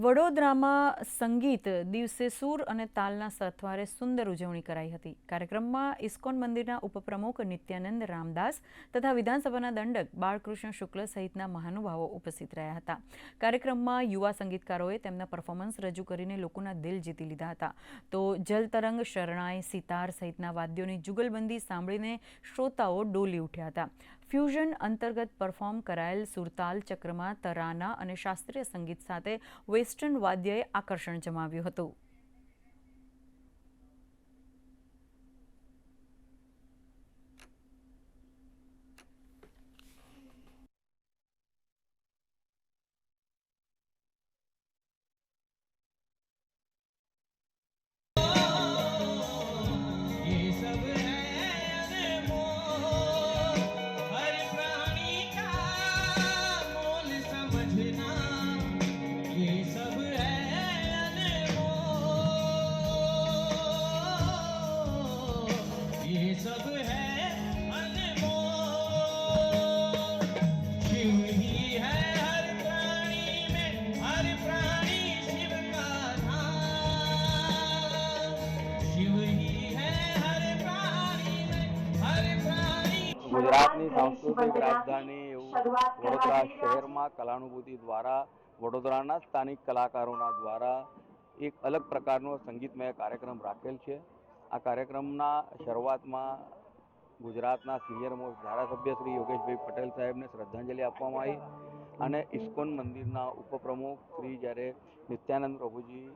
વડોદરામાં સંગીત દિવસે સૂર અને તાલના સથવારે સુંદર ઉજવણી કરાઈ હતી। કાર્યક્રમમાં ઇસ્કોન મંદિરના ઉપપ્રમુખ નિત્યાનંદ રામદાસ તથા વિધાનસભાના દંડક બાળકૃષ્ણ શુક્લ સહિતના મહાનુભાવો ઉપસ્થિત રહ્યા હતા। કાર્યક્રમમાં યુવા સંગીતકારોએ તેમના પરફોર્મન્સ રજૂ કરીને લોકોના દિલ જીતી લીધા હતા। તો જલતરંગ, શરણાઈ, સિતાર સહિતના વાદ્યોની જુગલબંધી સાંભળીને શ્રોતાઓ ડોલી ઉઠ્યા હતા। ફ્યુઝન અંતર્ગત પરફોર્મ કરાયેલ સુરતાલ ચક્રમાં તરાના અને શાસ્ત્રીય સંગીત સાથે વેસ્ટર્ન વાદ્યએ આકર્ષણ જમાવ્યું હતું। ગુજરાતની સાંસ્કૃતિક રાજધાની એવું વડોદરા શહેરમાં કલાનુભૂતિ દ્વારા વડોદરાના સ્થાનિક કલાકારોના દ્વારા એક અલગ પ્રકારનો સંગીતમય કાર્યક્રમ રાખેલ છે। આ કાર્યક્રમના શરૂઆતમાં ગુજરાતના સિનિયર મોસ્ટ ધારાસભ્ય શ્રી યોગેશભાઈ પટેલ સાહેબને શ્રદ્ધાંજલિ આપવામાં આવી અને ઇસ્કોન મંદિરના ઉપપ્રમુખ શ્રી જ્યારે નિત્યાનંદ પ્રભુજી